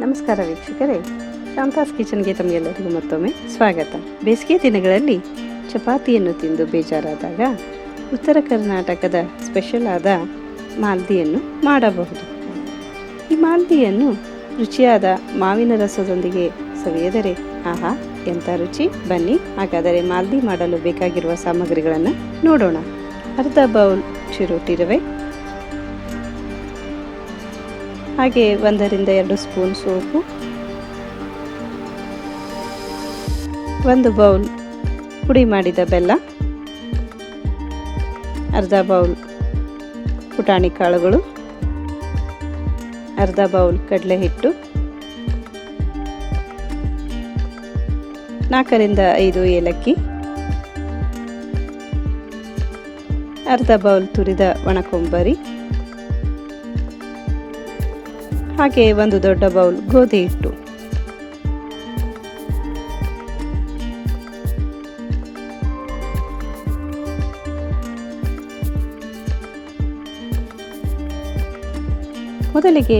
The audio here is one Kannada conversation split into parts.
ನಮಸ್ಕಾರ ವೀಕ್ಷಕರೇ, ಶಾಂತಾಸ್ ಕಿಚನ್ಗೆ ತಮಗೆಲ್ಲರಿಗೂ ಮತ್ತೊಮ್ಮೆ ಸ್ವಾಗತ. ಬೇಸಿಗೆ ದಿನಗಳಲ್ಲಿ ಚಪಾತಿಯನ್ನು ತಿಂದು ಬೇಜಾರಾದಾಗ ಉತ್ತರ ಕರ್ನಾಟಕದ ಸ್ಪೆಷಲ್ ಆದ ಮಾಲ್ದಿಯನ್ನು ಮಾಡಬಹುದು. ಈ ಮಾಲ್ದಿಯನ್ನು ರುಚಿಯಾದ ಮಾವಿನ ರಸದೊಂದಿಗೆ ಸವಿಯದರೆ ಆಹಾ ಎಂಥ ರುಚಿ! ಬನ್ನಿ ಹಾಗಾದರೆ ಮಾಲ್ದಿ ಮಾಡಲು ಬೇಕಾಗಿರುವ ಸಾಮಗ್ರಿಗಳನ್ನು ನೋಡೋಣ. ಅರ್ಧ ಬೌಲ್ ಚಿರೋಟಿ ರವೆ, ಹಾಗೆ 1 ರಿಂದ 2 ಸ್ಪೂನ್ ಸೋಪು, 1 ಬೌಲ್ ಪುಡಿ ಮಾಡಿದ ಬೆಲ್ಲ, ಅರ್ಧ ಬೌಲ್ ಪುಟಾಣಿ ಕಾಳುಗಳು, ಅರ್ಧ ಬೌಲ್ ಕಡಲೆ ಹಿಟ್ಟು, 4 ರಿಂದ 5 ಏಲಕ್ಕಿ, ಅರ್ಧ ಬೌಲ್ ತುರಿದ ಒಣಕೊಬ್ಬರಿ, ಹಾಗೆ 1 ದೊಡ್ಡ ಬೌಲ್ ಗೋಧಿ ಹಿಟ್ಟು. ಮೊದಲಿಗೆ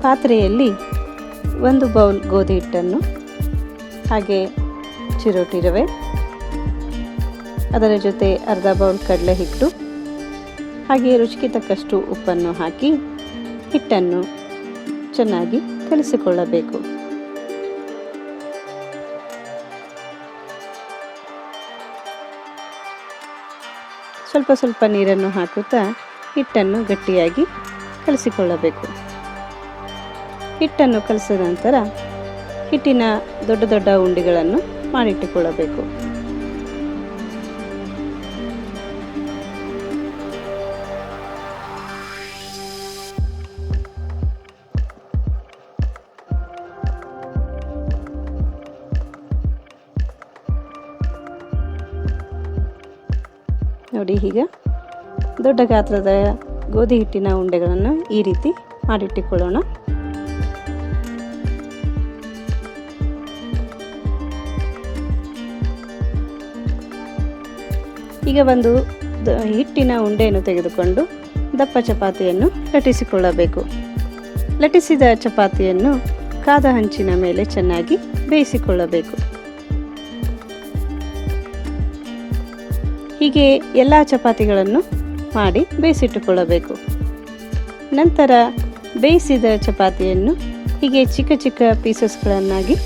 ಪಾತ್ರೆಯಲ್ಲಿ 1 ಬೌಲ್ ಗೋಧಿ ಹಿಟ್ಟನ್ನು, ಹಾಗೆ ಚಿರೋಟಿ ರವೆ, ಅದರ ಜೊತೆ ಅರ್ಧ ಬೌಲ್ ಕಡಲೆ ಹಿಟ್ಟು, ಹಾಗೆ ರುಚಿಗೆ ತಕ್ಕಷ್ಟು ಉಪ್ಪನ್ನು ಹಾಕಿ ಹಿಟ್ಟನ್ನು ಚೆನ್ನಾಗಿ ಕಲಿಸಿಕೊಳ್ಳಬೇಕು. ಸ್ವಲ್ಪ ಸ್ವಲ್ಪ ನೀರನ್ನು ಹಾಕುತ್ತಾ ಹಿಟ್ಟನ್ನು ಗಟ್ಟಿಯಾಗಿ ಕಲಿಸಿಕೊಳ್ಳಬೇಕು. ಹಿಟ್ಟನ್ನು ಕಲಿಸಿದ ನಂತರ ಹಿಟ್ಟಿನ ದೊಡ್ಡ ದೊಡ್ಡ ಉಂಡೆಗಳನ್ನು ಮಾಡಿಟ್ಟುಕೊಳ್ಳಬೇಕು. ನೋಡಿ, ಈಗ ದೊಡ್ಡ ಗಾತ್ರದ ಗೋಧಿ ಹಿಟ್ಟಿನ ಉಂಡೆಗಳನ್ನು ಈ ರೀತಿ ಮಾಡಿಟ್ಟುಕೊಳ್ಳೋಣ. ಈಗ ಒಂದು ಹಿಟ್ಟಿನ ಉಂಡೆಯನ್ನು ತೆಗೆದುಕೊಂಡು ದಪ್ಪ ಚಪಾತಿಯನ್ನು ಲಟ್ಟಿಸಿಕೊಳ್ಳಬೇಕು. ಲಟ್ಟಿಸಿದ ಚಪಾತಿಯನ್ನು ಕಾದ ಹಂಚಿನ ಮೇಲೆ ಚೆನ್ನಾಗಿ ಬೇಯಿಸಿಕೊಳ್ಳಬೇಕು. ಹೀಗೆ ಎಲ್ಲ ಚಪಾತಿಗಳನ್ನು ಮಾಡಿ ಬೇಯಿಸಿಟ್ಟುಕೊಳ್ಳಬೇಕು. ನಂತರ ಬೇಯಿಸಿದ ಚಪಾತಿಯನ್ನು ಹೀಗೆ ಚಿಕ್ಕ ಚಿಕ್ಕ ಪೀಸಸ್ಗಳನ್ನಾಗಿ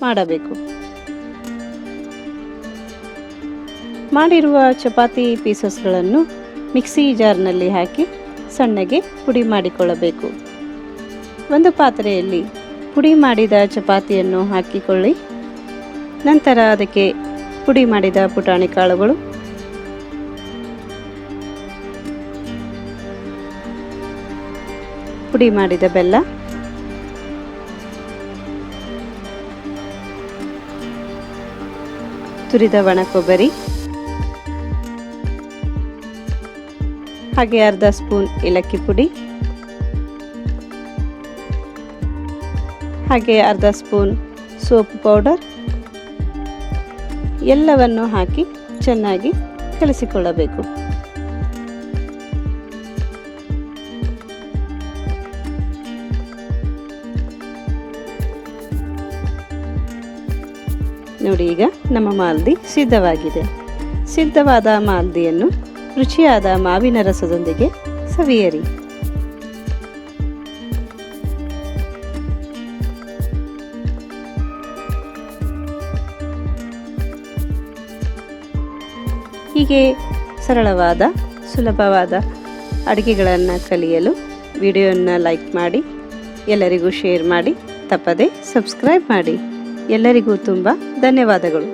ಮಾಡಬೇಕು. ಮಾಡಿರುವ ಚಪಾತಿ ಪೀಸಸ್ಗಳನ್ನು ಮಿಕ್ಸಿ ಜಾರ್ನಲ್ಲಿ ಹಾಕಿ ಸಣ್ಣಗೆ ಪುಡಿ ಮಾಡಿಕೊಳ್ಳಬೇಕು. ಒಂದು ಪಾತ್ರೆಯಲ್ಲಿ ಪುಡಿ ಮಾಡಿದ ಚಪಾತಿಯನ್ನು ಹಾಕಿಕೊಳ್ಳಿ. ನಂತರ ಅದಕ್ಕೆ ಪುಡಿ ಮಾಡಿದ ಪುಟಾಣಿ ಕಾಳುಗಳು, ಪುಡಿ ಮಾಡಿದ ಬೆಲ್ಲ, ತುರಿದ ಒಣ ಕೊಬ್ಬರಿ, ಹಾಗೆ ಅರ್ಧ ಸ್ಪೂನ್ ಏಲಕ್ಕಿ ಪುಡಿ, ಹಾಗೆ ಅರ್ಧ ಸ್ಪೂನ್ ಸೋಪ್ ಪೌಡರ್ ಎಲ್ಲವನ್ನು ಹಾಕಿ ಚೆನ್ನಾಗಿ ಕಲಿಸಿಕೊಳ್ಳಬೇಕು. ನೋಡಿ, ಈಗ ನಮ್ಮ ಮಾಲ್ದಿ ಸಿದ್ಧವಾಗಿದೆ. ಸಿದ್ಧವಾದ ಮಾಲ್ದಿಯನ್ನು ರುಚಿಯಾದ ಮಾವಿನ ರಸದೊಂದಿಗೆ ಸವಿಯಿರಿ. ಹೀಗೆ ಸರಳವಾದ ಸುಲಭವಾದ ಅಡುಗೆಗಳನ್ನು ಕಲಿಯಲು ವಿಡಿಯೋನ ಲೈಕ್ ಮಾಡಿ, ಎಲ್ಲರಿಗೂ ಶೇರ್ ಮಾಡಿ, ತಪ್ಪದೆ ಸಬ್ಸ್ಕ್ರೈಬ್ ಮಾಡಿ. ಎಲ್ಲರಿಗೂ ತುಂಬ ಧನ್ಯವಾದಗಳು.